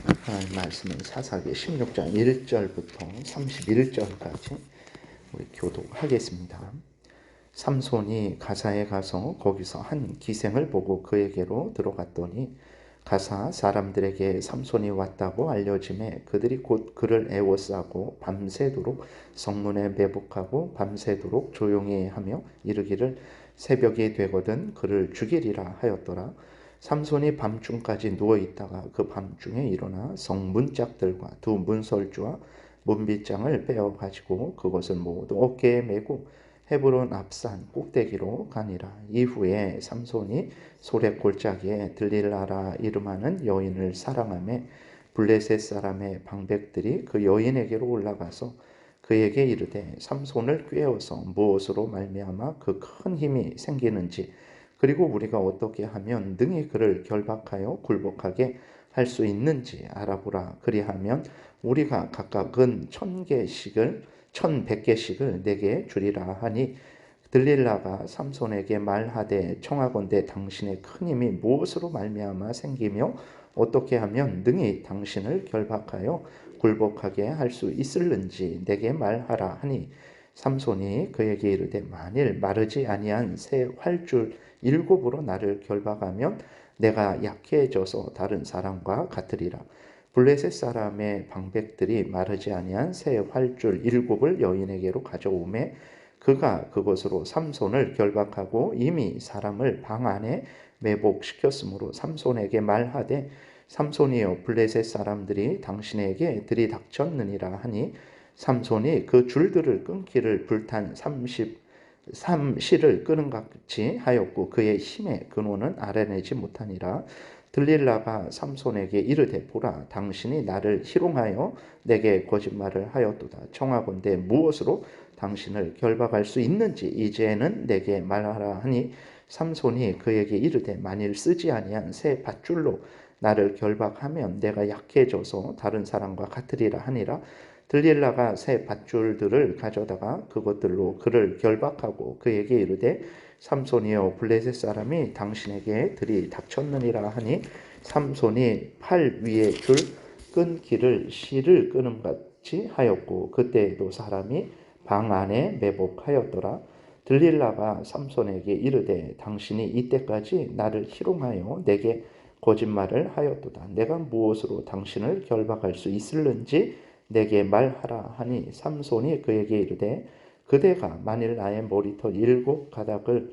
하나님 말씀은 사사기 16장 1절부터 31절까지 우리 교독하겠습니다. 삼손이 가사에 가서 거기서 한 기생을 보고 그에게로 들어갔더니 가사 사람들에게 삼손이 왔다고 알려짐에 그들이 곧 그를 애워싸고 밤새도록 성문에 매복하고 밤새도록 조용히 하며 이르기를 새벽이 되거든 그를 죽이리라 하였더라. 삼손이 밤중까지 누워있다가 그 밤중에 일어나 성문짝들과 두 문설주와 문빗장을 빼어가지고 그것을 모두 어깨에 메고 헤브론 앞산 꼭대기로 가니라. 이후에 삼손이 소렙 골짜기에 들릴라라 이름하는 여인을 사랑하며 블레셋 사람의 방백들이 그 여인에게로 올라가서 그에게 이르되 삼손을 꾀어서 무엇으로 말미암아 그 큰 힘이 생기는지 그리고 우리가 어떻게 하면 능히 그를 결박하여 굴복하게 할 수 있는지 알아보라. 그리하면 우리가 각각은 1,100개씩을 내게 주리라 하니 들릴라가 삼손에게 말하되 청하건대 당신의 큰 힘이 무엇으로 말미암아 생기며 어떻게 하면 능히 당신을 결박하여 굴복하게 할 수 있을는지 내게 말하라 하니 삼손이 그에게 이르되 만일 마르지 아니한 새 활줄 7으로 나를 결박하면 내가 약해져서 다른 사람과 같으리라. 블레셋 사람의 방백들이 마르지 아니한 새 활줄 7을 여인에게로 가져오매 그가 그것으로 삼손을 결박하고 이미 사람을 방 안에 매복시켰으므로 삼손에게 말하되 삼손이여 블레셋 사람들이 당신에게 들이닥쳤느니라 하니 삼손이 그 줄들을 끊기를 불탄 30실을 끄는 같이 하였고 그의 힘의 근원은 알아내지 못하니라. 들릴라가 삼손에게 이르되 보라 당신이 나를 희롱하여 내게 거짓말을 하였도다. 청하건대 무엇으로 당신을 결박할 수 있는지 이제는 내게 말하라 하니 삼손이 그에게 이르되 만일 쓰지 아니한 새 밧줄로 나를 결박하면 내가 약해져서 다른 사람과 같으리라 하니라. 들릴라가 새 밧줄들을 가져다가 그것들로 그를 결박하고 그에게 이르되 삼손이여 블레셋 사람이 당신에게 들이닥쳤느니라 하니 삼손이 팔 위에 줄 끊기를 실을 끄는 같이 하였고 그때에도 사람이 방 안에 매복하였더라. 들릴라가 삼손에게 이르되 당신이 이때까지 나를 희롱하여 내게 거짓말을 하였도다. 내가 무엇으로 당신을 결박할 수 있을는지 내게 말하라 하니 삼손이 그에게 이르되 그대가 만일 나의 머리털 7가닥을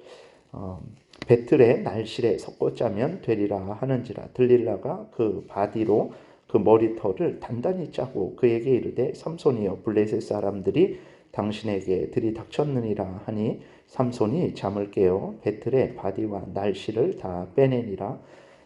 배틀의 날실에 섞어 짜면 되리라 하는지라. 들릴라가 그 바디로 그 머리털을 단단히 짜고 그에게 이르되 삼손이여 블레셋 사람들이 당신에게 들이닥쳤느니라 하니 삼손이 잠을 깨어 배틀의 바디와 날실을 다 빼내니라.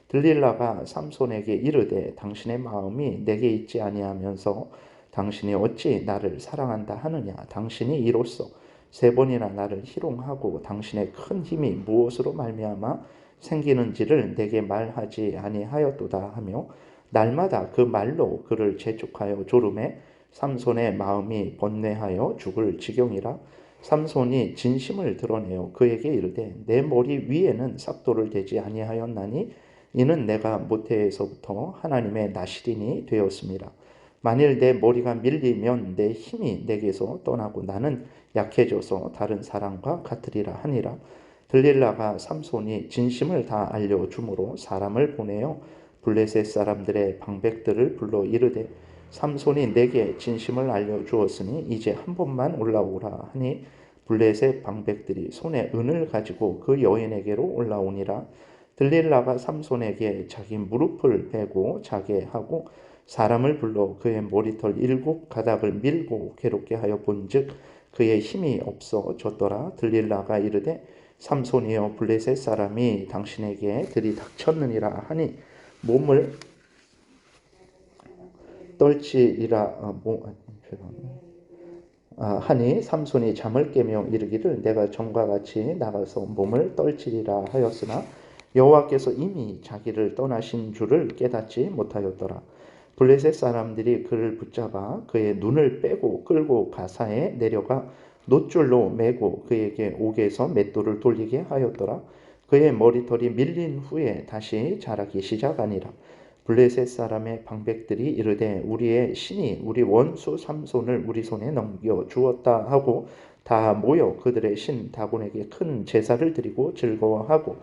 들릴라가 삼손에게 이르되 당신의 마음이 내게 있지 아니하면서 당신이 어찌 나를 사랑한다 하느냐. 당신이 이로써 3번이나 나를 희롱하고 당신의 큰 힘이 무엇으로 말미암아 생기는지를 내게 말하지 아니하였도다 하며 날마다 그 말로 그를 재촉하여 조름에 삼손의 마음이 번뇌하여 죽을 지경이라. 삼손이 진심을 드러내어 그에게 이르되 내 머리 위에는 삭도를 대지 아니하였나니 이는 내가 모태에서부터 하나님의 나시린이 되었습니다. 만일 내 머리가 밀리면 내 힘이 내게서 떠나고 나는 약해져서 다른 사람과 같으리라 하니라. 들릴라가 삼손이 진심을 다 알려주므로 사람을 보내어 블레셋 사람들의 방백들을 불러 이르되 삼손이 내게 진심을 알려주었으니 이제 한 번만 올라오라 하니 블레셋 방백들이 손에 은을 가지고 그 여인에게로 올라오니라. 들릴라가 삼손에게 자기 무릎을 베고 자게 하고 사람을 불러 그의 머리털 7가닥을 밀고 괴롭게 하여 본즉 그의 힘이 없어졌더라. 들릴라가 이르되 삼손이여 블레셋 사람이 당신에게 들이닥쳤느니라 하니 몸을 떨치리라 하니 삼손이 잠을 깨며 이르기를 내가 전과 같이 나가서 몸을 떨치리라 하였으나 여호와께서 이미 자기를 떠나신 줄을 깨닫지 못하였더라. 블레셋 사람들이 그를 붙잡아 그의 눈을 빼고 끌고 가사에 내려가 놋줄로 매고 그에게 옥에서 맷돌을 돌리게 하였더라. 그의 머리털이 밀린 후에 다시 자라기 시작하니라. 블레셋 사람의 방백들이 이르되 우리의 신이 우리 원수 삼손을 우리 손에 넘겨 주었다 하고 다 모여 그들의 신 다곤에게 큰 제사를 드리고 즐거워하고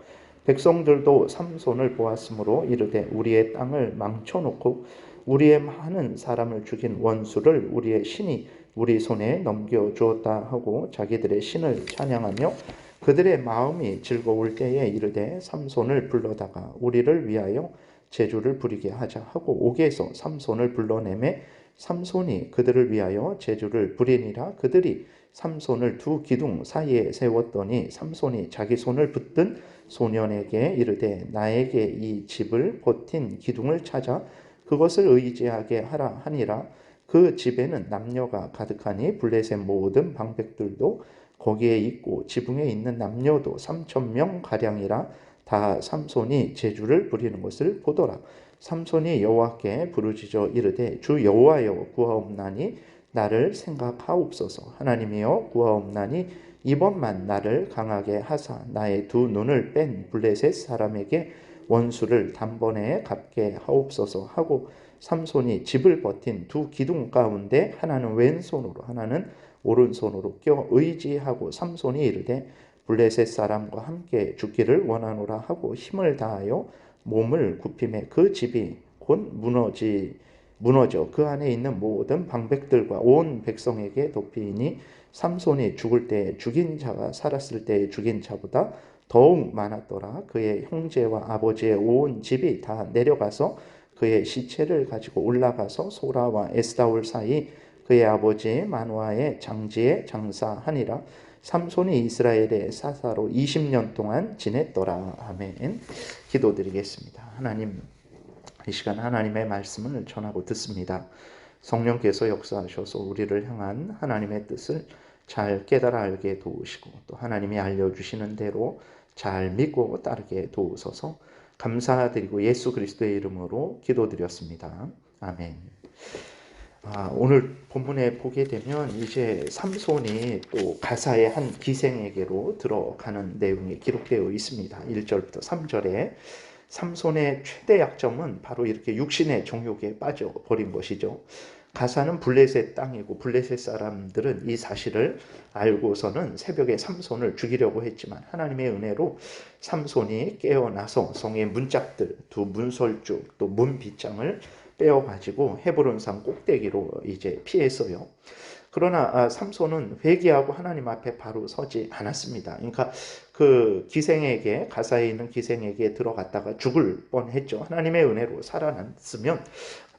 백성들도 삼손을 보았으므로 이르되 우리의 땅을 망쳐놓고 우리의 많은 사람을 죽인 원수를 우리의 신이 우리 손에 넘겨 주었다 하고 자기들의 신을 찬양하며 그들의 마음이 즐거울 때에 이르되 삼손을 불러다가 우리를 위하여 제주를 부리게 하자 하고 옥에서 삼손을 불러내매 삼손이 그들을 위하여 제주를 부리니라. 그들이 삼손을 두 기둥 사이에 세웠더니 삼손이 자기 손을 붙든 소년에게 이르되 나에게 이 집을 버틴 기둥을 찾아 그것을 의지하게 하라 하니라. 그 집에는 남녀가 가득하니 블레셋 모든 방백들도 거기에 있고 지붕에 있는 남녀도 3,000명 가량이라. 다 삼손이 제주를 부리는 것을 보더라. 삼손이 여호와께 부르짖어 이르되 주 여호와여 구하옵나니 나를 생각하옵소서. 하나님이여 구하옵나니 이번만 나를 강하게 하사 나의 두 눈을 뺀 블레셋 사람에게 원수를 단번에 갚게 하옵소서 하고 삼손이 집을 버틴 두 기둥 가운데 하나는 왼손으로 하나는 오른손으로 껴 의지하고 삼손이 이르되 블레셋 사람과 함께 죽기를 원하노라 하고 힘을 다하여 몸을 굽히매 그 집이 곧 무너져 그 안에 있는 모든 방백들과 온 백성에게 덮이니 삼손이 죽을 때 죽인 자가 살았을 때 죽인 자보다 더욱 많았더라. 그의 형제와 아버지의 온 집이 다 내려가서 그의 시체를 가지고 올라가서 소라와 에스다올 사이 그의 아버지 마노아의 장지에 장사하니라. 삼손이 이스라엘의 사사로 20년 동안 지냈더라. 아멘. 기도드리겠습니다. 하나님, 이 시간 하나님의 말씀을 전하고 듣습니다. 성령께서 역사하셔서 우리를 향한 하나님의 뜻을 잘 깨달아 알게 도우시고 또 하나님이 알려주시는 대로 잘 믿고 따르게 도우소서. 감사드리고 예수 그리스도의 이름으로 기도드렸습니다. 아멘. 오늘 본문에 보게 되면 이제 삼손이 또 가사의 한 기생에게로 들어가는 내용이 기록되어 있습니다. 1절부터 3절에 삼손의 최대 약점은 바로 이렇게 육신의 정욕에 빠져버린 것이죠. 가사는 블레셋 땅이고 블레셋 사람들은 이 사실을 알고서는 새벽에 삼손을 죽이려고 했지만 하나님의 은혜로 삼손이 깨어나서 성의 문짝들, 두 문설주, 또 문빗장을 빼어가지고 헤브론산 꼭대기로 이제 피했어요. 그러나 삼손은 회개하고 하나님 앞에 바로 서지 않았습니다. 그러니까 그 기생에게 가사에 있는 기생에게 들어갔다가 죽을 뻔했죠. 하나님의 은혜로 살아났으면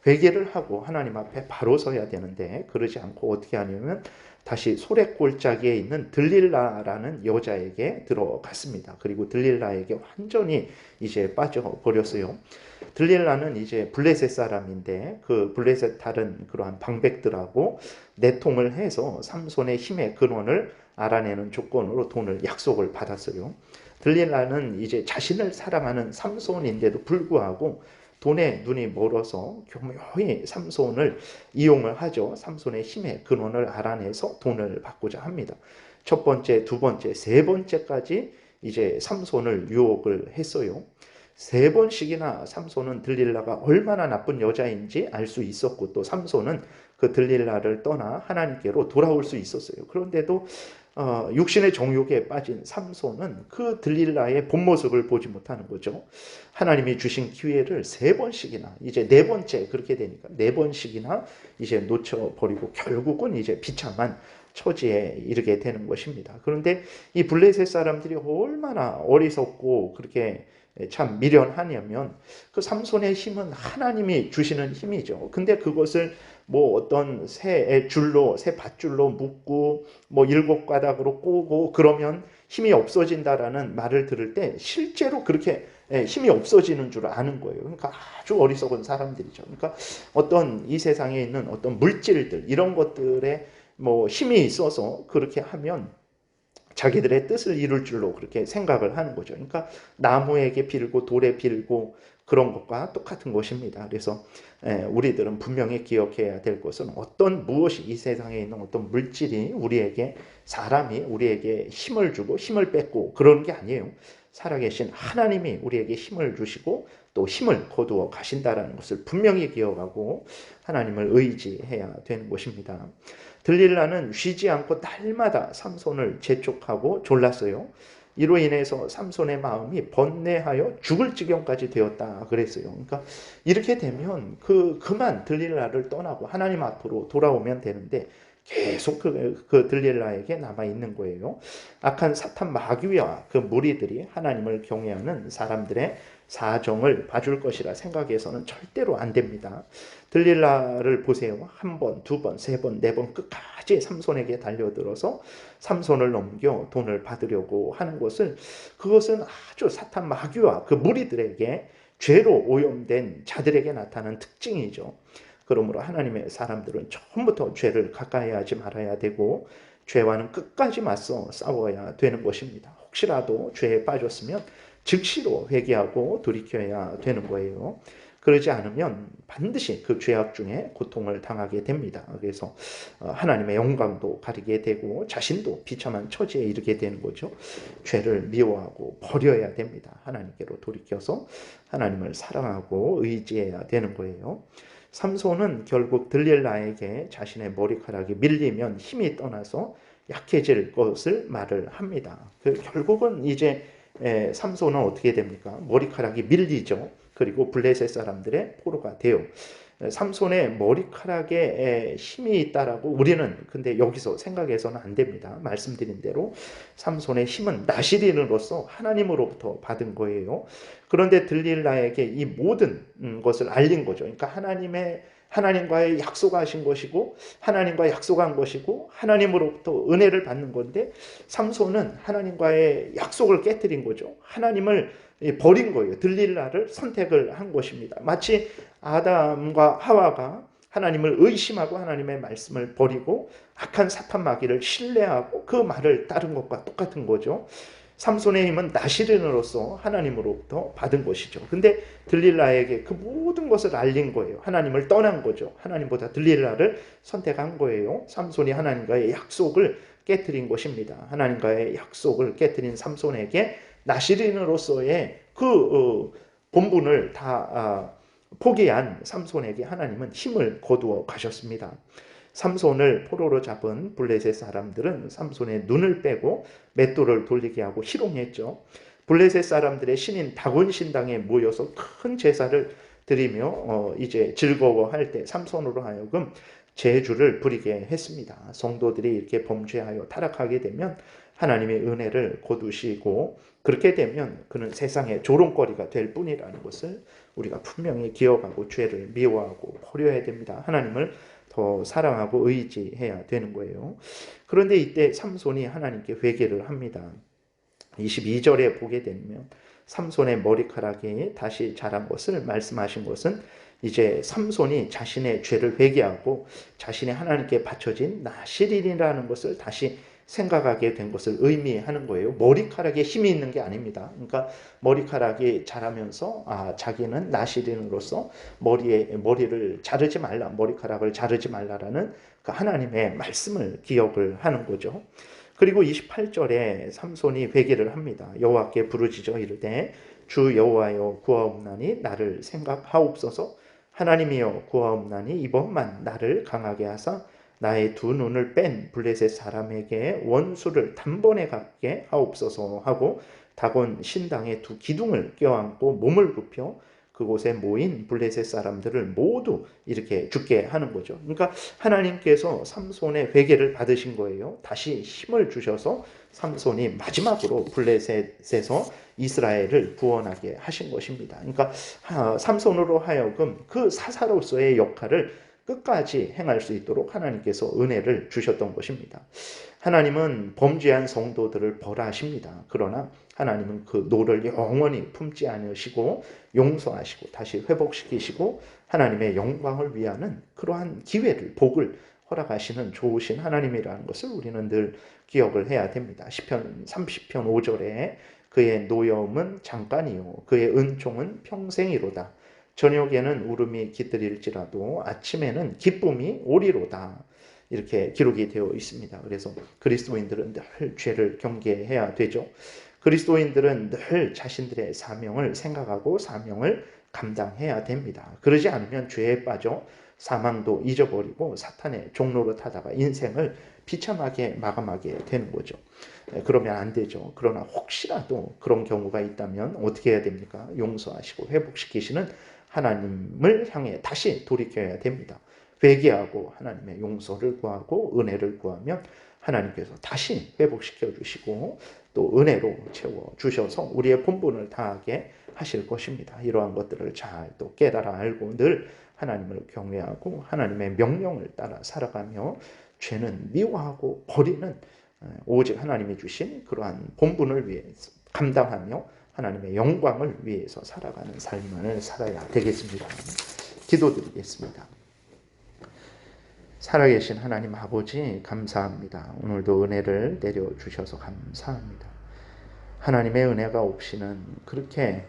회개를 하고 하나님 앞에 바로 서야 되는데 그러지 않고 어떻게 하냐면 다시 소래골짜기에 있는 들릴라라는 여자에게 들어갔습니다. 그리고 들릴라에게 완전히 이제 빠져버렸어요. 들릴라는 이제 블레셋 사람인데 그 블레셋 다른 그러한 방백들하고 내통을 해서 삼손의 힘의 근원을 알아내는 조건으로 돈을 약속을 받았어요. 들릴라는 이제 자신을 사랑하는 삼손인데도 불구하고 돈에 눈이 멀어서 교묘히 삼손을 이용을 하죠. 삼손의 힘의 근원을 알아내서 돈을 받고자 합니다. 첫 번째, 두 번째, 세 번째까지 이제 삼손을 유혹을 했어요. 세 번씩이나 삼손은 들릴라가 얼마나 나쁜 여자인지 알 수 있었고 또 삼손은 그 들릴라를 떠나 하나님께로 돌아올 수 있었어요. 그런데도 육신의 정욕에 빠진 삼손은 그 들릴라의 본 모습을 보지 못하는 거죠. 하나님이 주신 기회를 세 번씩이나 이제 네 번째 그렇게 되니까 네 번씩이나 이제 놓쳐버리고 결국은 이제 비참한 처지에 이르게 되는 것입니다. 그런데 이 블레셋 사람들이 얼마나 어리석고 그렇게 참 미련하냐면 그 삼손의 힘은 하나님이 주시는 힘이죠. 근데 그것을 뭐 어떤 새 줄로 새 밧줄로 묶고 뭐 7가닥으로 꼬고 그러면 힘이 없어진다라는 말을 들을 때 실제로 그렇게 힘이 없어지는 줄 아는 거예요. 그러니까 아주 어리석은 사람들이죠. 그러니까 어떤 이 세상에 있는 어떤 물질들 이런 것들에 뭐 힘이 있어서 그렇게 하면 자기들의 뜻을 이룰 줄로 그렇게 생각을 하는 거죠. 그러니까 나무에게 빌고 돌에 빌고 그런 것과 똑같은 것입니다. 그래서 우리들은 분명히 기억해야 될 것은 어떤 무엇이 이 세상에 있는 어떤 물질이 우리에게 사람이 우리에게 힘을 주고 힘을 뺏고 그러는 게 아니에요. 살아계신 하나님이 우리에게 힘을 주시고 또 힘을 거두어 가신다라는 것을 분명히 기억하고 하나님을 의지해야 되는 것입니다. 들릴라는 쉬지 않고 날마다 삼손을 재촉하고 졸랐어요. 이로 인해서 삼손의 마음이 번뇌하여 죽을 지경까지 되었다 그랬어요. 그러니까 이렇게 되면 그만 들릴라를 떠나고 하나님 앞으로 돌아오면 되는데 계속 그 들릴라에게 남아 있는 거예요. 악한 사탄 마귀와 그 무리들이 하나님을 경외하는 사람들의 사정을 봐줄 것이라 생각해서는 절대로 안 됩니다. 들릴라를 보세요. 한 번, 두 번, 세 번, 네 번 끝까지 삼손에게 달려들어서 삼손을 넘겨 돈을 받으려고 하는 것을, 그것은 아주 사탄 마귀와 그 무리들에게 죄로 오염된 자들에게 나타나는 특징이죠. 그러므로 하나님의 사람들은 처음부터 죄를 가까이 하지 말아야 되고 죄와는 끝까지 맞서 싸워야 되는 것입니다. 혹시라도 죄에 빠졌으면 즉시로 회개하고 돌이켜야 되는 거예요. 그러지 않으면 반드시 그 죄악 중에 고통을 당하게 됩니다. 그래서 하나님의 영광도 가리게 되고 자신도 비참한 처지에 이르게 되는 거죠. 죄를 미워하고 버려야 됩니다. 하나님께로 돌이켜서 하나님을 사랑하고 의지해야 되는 거예요. 삼손은 결국 들릴라에게 자신의 머리카락이 밀리면 힘이 떠나서 약해질 것을 말을 합니다. 결국은 이제 삼손은 어떻게 됩니까? 머리카락이 밀리죠. 그리고 블레셋 사람들의 포로가 돼요. 삼손의 머리카락에 힘이 있다라고 우리는 근데 여기서 생각해서는 안 됩니다. 말씀드린 대로 삼손의 힘은 나시린으로서 하나님으로부터 받은 거예요. 그런데 들릴라에게 이 모든 것을 알린 거죠. 그러니까 하나님과의 약속하신 것이고 하나님과 약속한 것이고 하나님으로부터 은혜를 받는 건데 삼손은 하나님과의 약속을 깨뜨린 거죠. 하나님을 버린 거예요. 들릴라를 선택을 한 것입니다. 마치 아담과 하와가 하나님을 의심하고 하나님의 말씀을 버리고 악한 사탄 마귀를 신뢰하고 그 말을 따른 것과 똑같은 거죠. 삼손의 힘은 나시린으로서 하나님으로부터 받은 것이죠. 근데 들릴라에게 그 모든 것을 알린 거예요. 하나님을 떠난 거죠. 하나님보다 들릴라를 선택한 거예요. 삼손이 하나님과의 약속을 깨뜨린 것입니다. 하나님과의 약속을 깨뜨린 삼손에게 나시린으로서의 그 본분을 다 포기한 삼손에게 하나님은 힘을 거두어 가셨습니다. 삼손을 포로로 잡은 블레셋 사람들은 삼손의 눈을 빼고 맷돌을 돌리게 하고 희롱했죠. 블레셋 사람들의 신인 다곤 신당에 모여서 큰 제사를 드리며 이제 즐거워할 때 삼손으로 하여금 제주를 부리게 했습니다. 성도들이 이렇게 범죄하여 타락하게 되면 하나님의 은혜를 거두시고 그렇게 되면 그는 세상의 조롱거리가 될 뿐이라는 것을 우리가 분명히 기억하고 죄를 미워하고 버려야 됩니다. 하나님을 더 사랑하고 의지해야 되는 거예요. 그런데 이때 삼손이 하나님께 회개를 합니다. 22절에 보게 되면 삼손의 머리카락이 다시 자란 것을 말씀하신 것은 이제 삼손이 자신의 죄를 회개하고 자신의 하나님께 바쳐진 나시린이라는 것을 다시 생각하게 된 것을 의미하는 거예요. 머리카락에 힘이 있는 게 아닙니다. 그러니까 머리카락이 자라면서 자기는 나시린으로서 머리를 자르지 말라, 머리카락을 자르지 말라라는 그 하나님의 말씀을 기억을 하는 거죠. 그리고 28절에 삼손이 회개를 합니다. 여호와께 부르짖어 이르되 주 여호와여 구하옵나니 나를 생각하옵소서. 하나님이여 구하옵나니 이번만 나를 강하게 하사 나의 두 눈을 뺀 블레셋 사람에게 원수를 단번에 갚게 하옵소서 하고 다곤 신당에 두 기둥을 껴안고 몸을 굽혀 그곳에 모인 블레셋 사람들을 모두 이렇게 죽게 하는 거죠. 그러니까 하나님께서 삼손의 회개를 받으신 거예요. 다시 힘을 주셔서 삼손이 마지막으로 블레셋에서 이스라엘을 구원하게 하신 것입니다. 그러니까 삼손으로 하여금 그 사사로서의 역할을 끝까지 행할 수 있도록 하나님께서 은혜를 주셨던 것입니다. 하나님은 범죄한 성도들을 벌하십니다. 그러나 하나님은 그 노를 영원히 품지 않으시고 용서하시고 다시 회복시키시고 하나님의 영광을 위하는 그러한 기회를, 복을 허락하시는 좋으신 하나님이라는 것을 우리는 늘 기억을 해야 됩니다. 시편 30편 5절에 그의 노여움은 잠깐이요 그의 은총은 평생이로다. 저녁에는 울음이 깃들일지라도 아침에는 기쁨이 오리로다. 이렇게 기록이 되어 있습니다. 그래서 그리스도인들은 늘 죄를 경계해야 되죠. 그리스도인들은 늘 자신들의 사명을 생각하고 사명을 감당해야 됩니다. 그러지 않으면 죄에 빠져 사망도 잊어버리고 사탄의 종로로 타다가 인생을 비참하게 마감하게 되는 거죠. 그러면 안 되죠. 그러나 혹시라도 그런 경우가 있다면 어떻게 해야 됩니까? 용서하시고 회복시키시는 하나님을 향해 다시 돌이켜야 됩니다. 회개하고 하나님의 용서를 구하고 은혜를 구하면 하나님께서 다시 회복시켜 주시고 또 은혜로 채워 주셔서 우리의 본분을 다하게 하실 것입니다. 이러한 것들을 잘 또 깨달아 알고 늘 하나님을 경외하고 하나님의 명령을 따라 살아가며 죄는 미워하고 버리는 오직 하나님이 주신 그러한 본분을 위해서 감당하며 하나님의 영광을 위해서 살아가는 삶을 살아야 되겠습니다. 기도드리겠습니다. 살아계신 하나님 아버지 감사합니다. 오늘도 은혜를 내려주셔서 감사합니다. 하나님의 은혜가 없이는 그렇게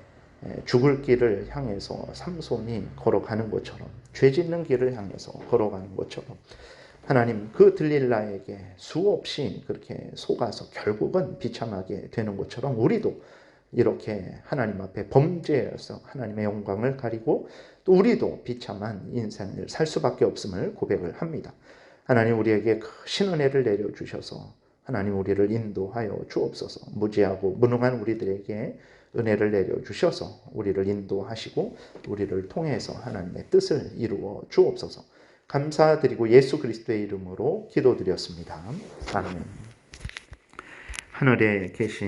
죽을 길을 향해서 삼손이 걸어가는 것처럼 죄 짓는 길을 향해서 걸어가는 것처럼 하나님 그 들릴라에게 수없이 그렇게 속아서 결국은 비참하게 되는 것처럼 우리도 이렇게 하나님 앞에 범죄해서 하나님의 영광을 가리고 또 우리도 비참한 인생을 살 수밖에 없음을 고백을 합니다. 하나님 우리에게 큰 은혜를 내려주셔서 하나님 우리를 인도하여 주옵소서. 무지하고 무능한 우리들에게 은혜를 내려주셔서 우리를 인도하시고 우리를 통해서 하나님의 뜻을 이루어 주옵소서. 감사드리고 예수 그리스도의 이름으로 기도드렸습니다. 아멘. 하늘에 계신